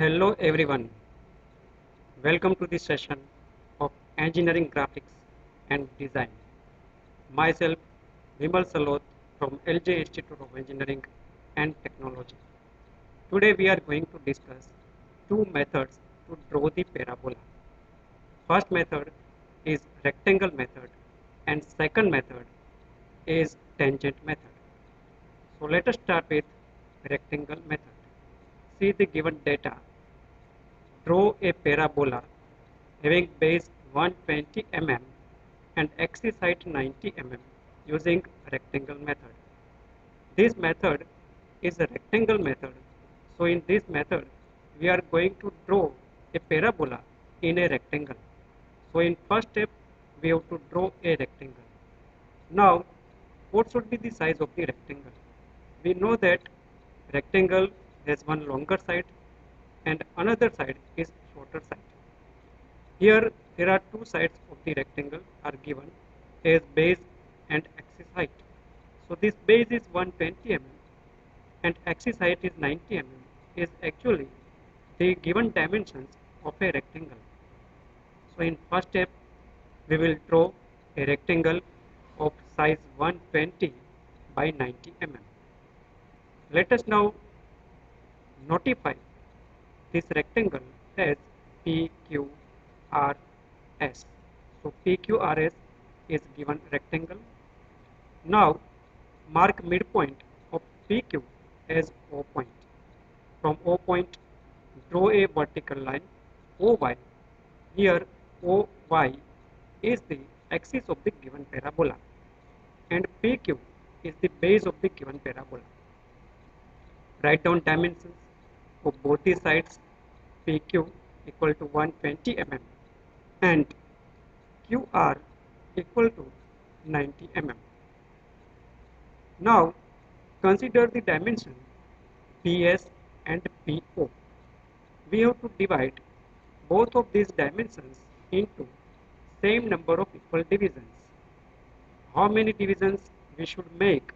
Hello everyone, welcome to this session of Engineering Graphics and Design. Myself, Vimal Salot from LJ Institute of Engineering and Technology. Today we are going to discuss two methods to draw the parabola. First method is rectangle method and second method is tangent method. So let us start with rectangle method. See the given data. Draw a parabola having base 120 mm and axis height 90 mm using rectangle method. This method is a rectangle method. So in this method, we are going to draw a parabola in a rectangle. So in first step, we have to draw a rectangle. Now, what should be the size of the rectangle? We know that rectangle has one longer side and another side is shorter side. Here there are two sides of the rectangle are given as base and axis height. So this base is 120 mm and axis height is 90 mm is actually the given dimensions of a rectangle. So in first step we will draw a rectangle of size 120 by 90 mm. Let us now notify this rectangle as PQRS. So PQRS is given rectangle. Now mark midpoint of PQ as O point. From O point, draw a vertical line OY. Here OY is the axis of the given parabola and PQ is the base of the given parabola. Write down dimensions for both the sides. PQ equal to 120 mm and QR equal to 90 mm. Now consider the dimension PS and PO. We have to divide both of these dimensions into same number of equal divisions. How many divisions we should make?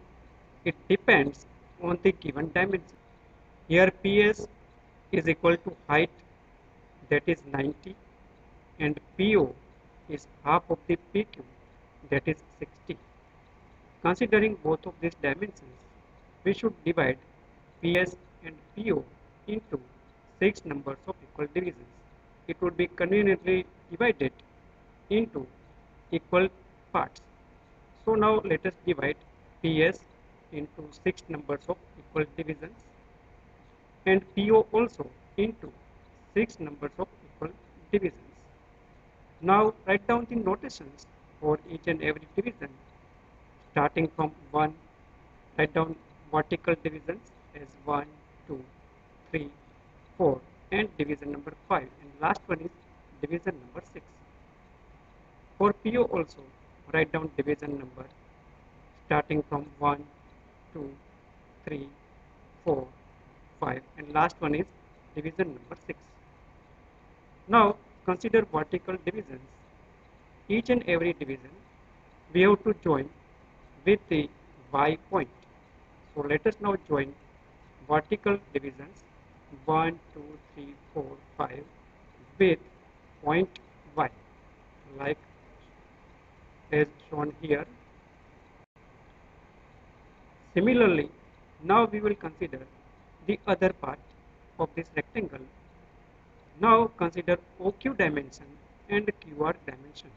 It depends on the given dimension. Here PS is equal to height, that is 90, and PO is half of the PQ, that is 60. Considering both of these dimensions, we should divide PS and PO into 6 numbers of equal divisions. It would be conveniently divided into equal parts. So now let us divide PS into 6 numbers of equal divisions and PO also into 6 numbers of equal divisions. Now write down the notations for each and every division. Starting from 1, write down vertical divisions as 1, 2, 3, 4 and division number 5, and last one is division number 6. For PO also write down division number starting from 1, 2, 3, 4, 5 and last one is division number 6. Now consider vertical divisions. Each and every division we have to join with the Y point. So let us now join vertical divisions 1, 2, 3, 4, 5 with point Y, like as shown here. Similarly, now we will consider the other part of this rectangle. Now consider OQ dimension and QR dimension.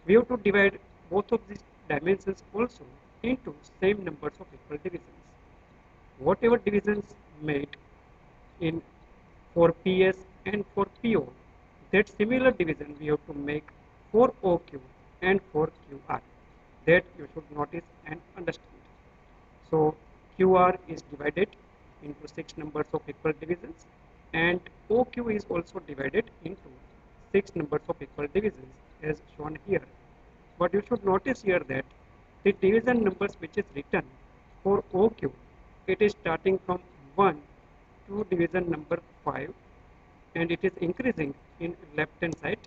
We have to divide both of these dimensions also into same numbers of equal divisions. Whatever divisions made in for PS and for PO, that similar division we have to make for OQ and for QR. That you should notice and understand. So QR is divided into 6 numbers of equal divisions and OQ is also divided into 6 numbers of equal divisions as shown here. But you should notice here that the division numbers which is written for OQ, it is starting from 1 to division number 5 and it is increasing in left hand side.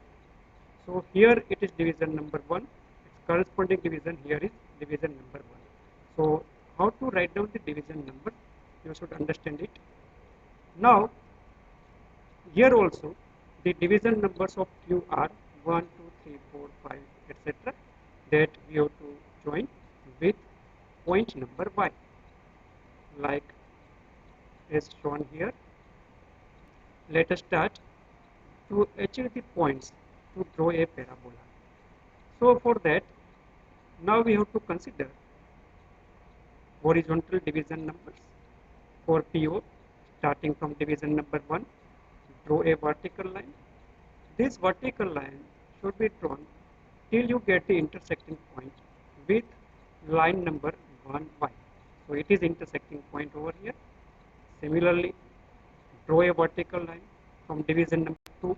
So here it is division number 1, its corresponding division here is division number 1. So how to write down the division number, you should understand it. Now Here also the division numbers of Q are 1, 2, 3, 4, 5, etc. that we have to join with point number y, like as shown here. Let us start to achieve the points to draw a parabola. So for that, now we have to consider horizontal division numbers. For PO, starting from division number 1, draw a vertical line. This vertical line should be drawn till you get the intersecting point with line number 1y. So it is intersecting point over here. Similarly, draw a vertical line from division number 2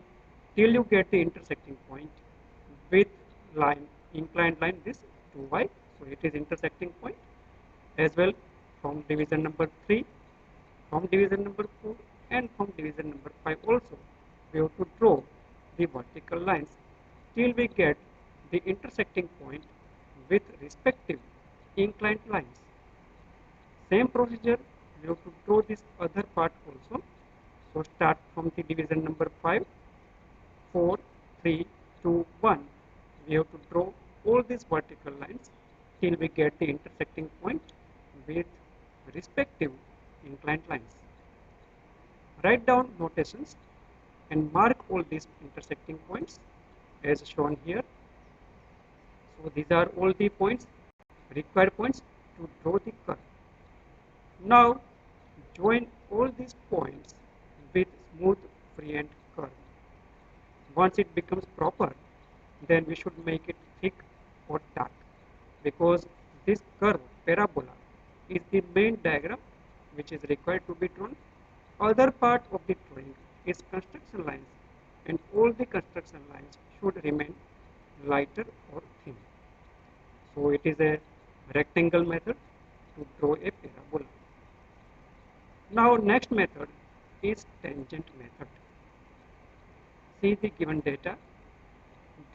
till you get the intersecting point with line, inclined line, this 2y. So it is intersecting point. As well from division number 3, from division number 4, and from division number 5 also we have to draw the vertical lines till we get the intersecting point with respective inclined lines. Same procedure we have to draw this other part also. So start from the division number 5, 4, 3, 2, 1. We have to draw all these vertical lines till we get the intersecting point with respective inclined lines. Write down notations and mark all these intersecting points as shown here. So these are all the points, required points to draw the curve. Now join all these points with smooth freehand curve. Once it becomes proper, then we should make it thick or dark, because this curve parabola is the main diagram which is required to be drawn. Other part of the drawing is construction lines, and all the construction lines should remain lighter or thin. So it is a rectangle method to draw a parabola. Now next method is tangent method. See the given data.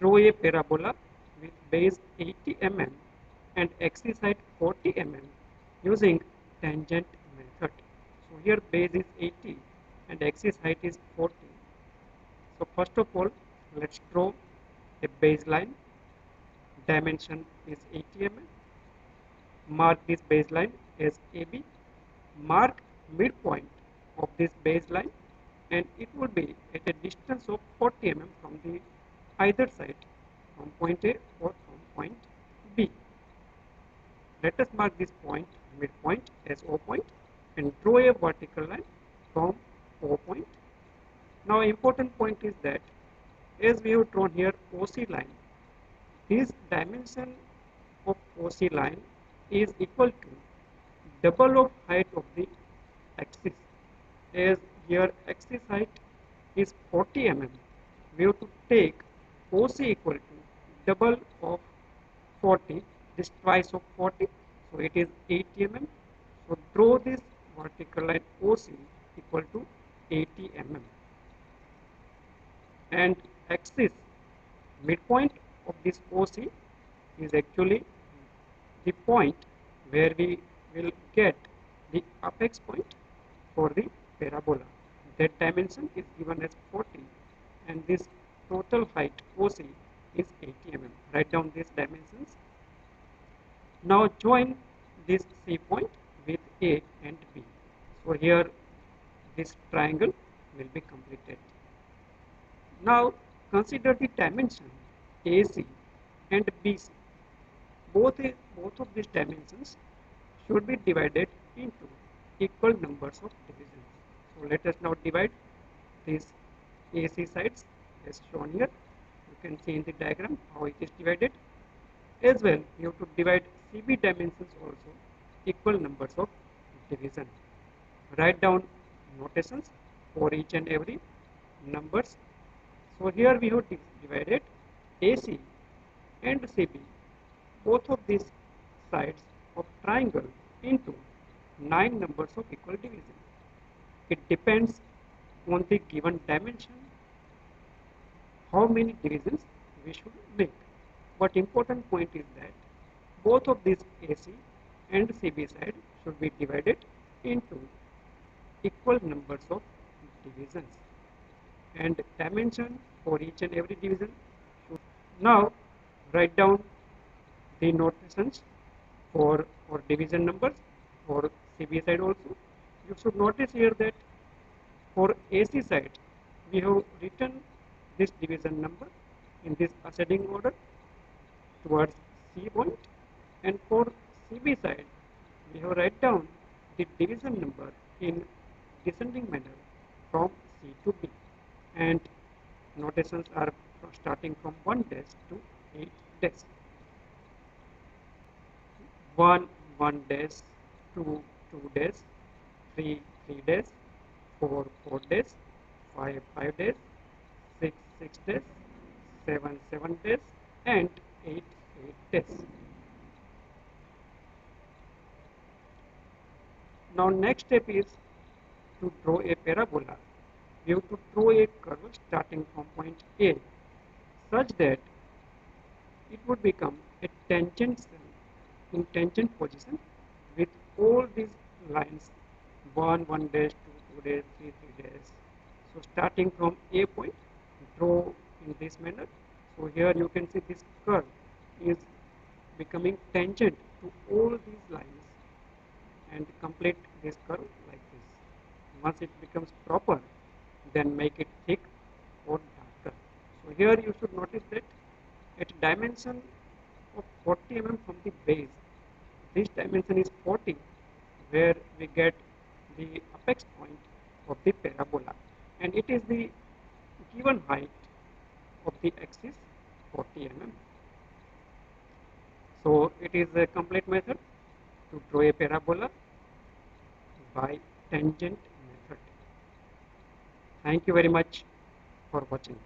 Draw a parabola with base 80 mm and axis height 40 mm using tangent method. So here base is 80 and axis height is 40. So first of all, let's draw a baseline. Dimension is 80 mm. Mark this baseline as AB. Mark midpoint of this baseline, and it will be at a distance of 40 mm from the either side, from point A or from point B. Let us mark this point, midpoint, as O point, and draw a vertical line from O point. Now important point is that as we have drawn here OC line, this dimension of OC line is equal to double of height of the axis. As here axis height is 40 mm, we have to take OC equal to double of 40, this twice of 40, so it is 80 mm. So draw this vertical line OC equal to 80 mm. And axis midpoint of this OC is actually the point where we will get the apex point for the parabola. That dimension is given as 40, and this total height OC is 80 mm. Write down these dimensions. Now join this C point with A and B. So here this triangle will be completed. Now consider the dimension AC and BC. Both of these dimensions should be divided into equal numbers of divisions. So let us now divide these AC sides as shown here. You can see in the diagram how it is divided. As well, you have to divide CB dimensions also equal numbers of division. Write down notations for each and every numbers. So here we have divided AC and CB, both of these sides of triangle, into 9 numbers of equal division. It depends on the given dimension how many divisions we should make. But important point is that both of these AC and CB side should be divided into equal numbers of divisions. and dimension for each and every division. Now write down the notations for division numbers for CB side also. You should notice here that for AC side we have written this division number in this ascending order towards C point, and for CB side we have write down the division number in descending manner from C to B, and notations are starting from 1 dash to 8 dash. 1 1 dash, 2 2 dash, 3 3 dash, 4 4 dash, 5 5 dash, 6 6 dash, 7 7 dash, and 8 8 dash. Now next step is to draw a parabola. We have to draw a curve starting from point A such that it would become a tangent cell in tangent position with all these lines 1 1 dash, 2 2 dash, 3 3 dash. So starting from A point, draw in this manner. So here you can see this curve is becoming tangent to all these lines and complete this curve like this. Once it becomes proper, then make it thick or darker. So here you should notice that at dimension of 40 mm from the base, this dimension is 40, where we get the apex point of the parabola, and it is the given height of the axis 40 mm. So it is a complete method to draw a parabola by tangent method. Thank you very much for watching.